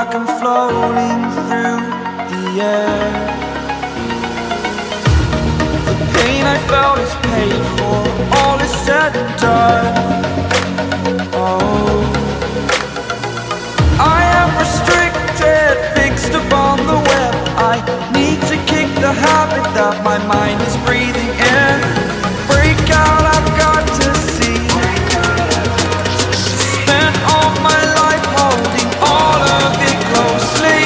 like I'm floating through the air. The pain I felt is paid for, all is said and done. Oh, I am restricted, fixed upon the web. I need to kick the habit that my mind is breathing in. Break out, I've got to see. Spent all my life holding all of it closely.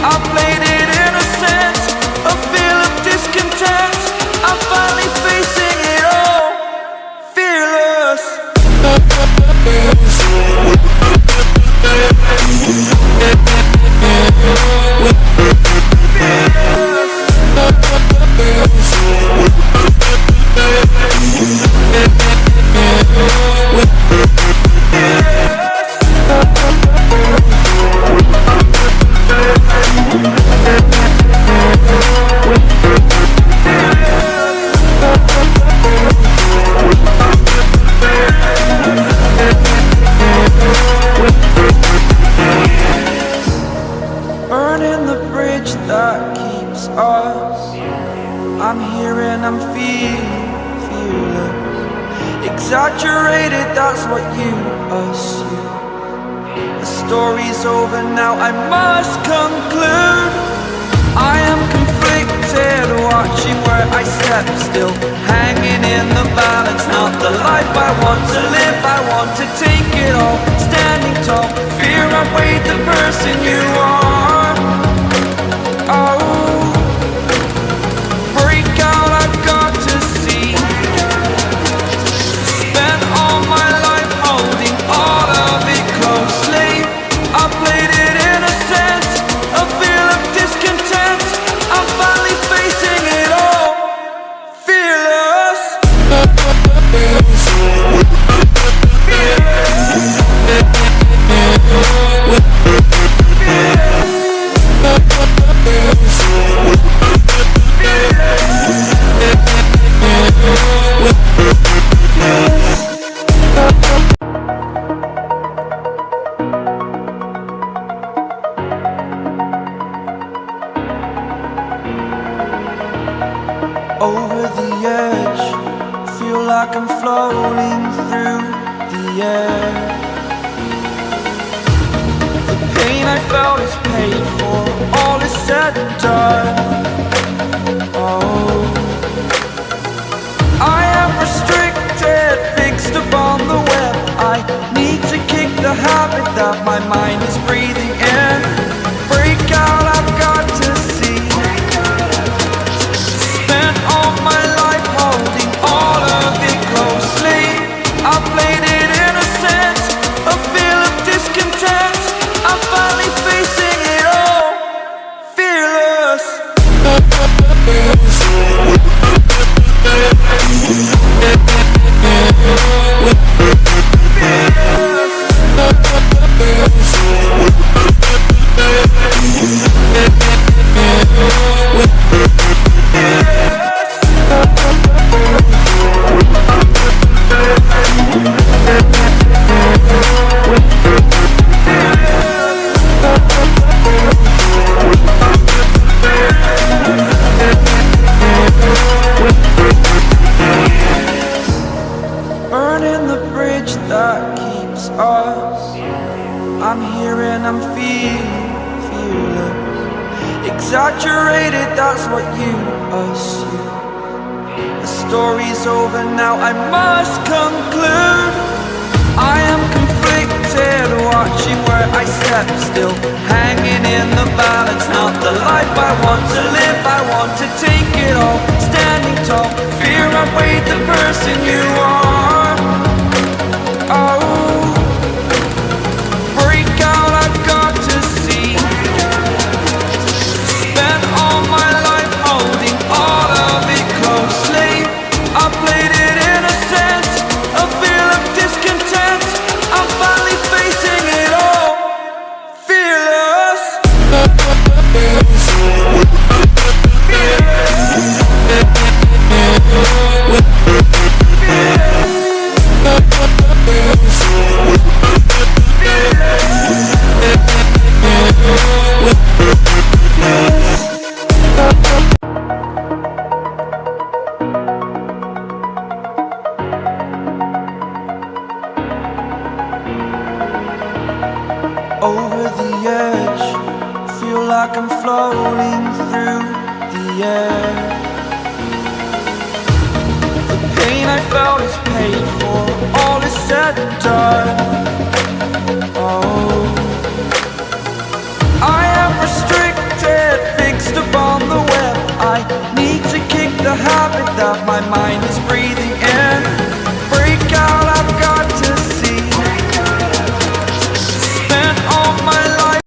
I played it innocent, a feel of discontent. I'm finally facing it all, fearless. Burning the bridge that keeps us. I'm here and I'm feeling fearless. Exaggerated, that's what you assume. The story's over now, I must conclude. I am conflicted, watching where I step still, hanging in the balance. Not the life I want to live, I want to take it all. Standing tall, fear outweighed the person you are. Oh, break out, I've got to see. Spent all my life holding all of it closely. I played it innocent, a feel of discontent. I'm finally facing it all, fearless. Over the edge, feel like I'm floating through the air. The pain I felt is paid for, all is said and done. Oh, I am restricted, fixed upon the web. I need to kick the habit that my mind is breathing in. Break out, I've got to see. Spent all my life holding all of it closely. I played it innocent, a feel of discontent. I'm finally facing it all, fearless. Burning the bridge that keeps us. I'm here and I'm feeling fearless. Exaggerated, that's what you assume. The story's over now, I must conclude. I am conflicted, watching where I step still, hanging in the balance. Not the life I want to live, I want to take it all. Standing tall, fear outweighed the person you are. Oh, break out, I've got to see. Spent all my life holding all of it closely. I played it innocent, a feel of discontent. I'm finally facing it all, fearless. Fearless. feel like I'm floating through the air. The pain I felt is paid for, all is said and done. Oh, I am restricted, fixed upon the web. I need to kick the habit that my mind is breathing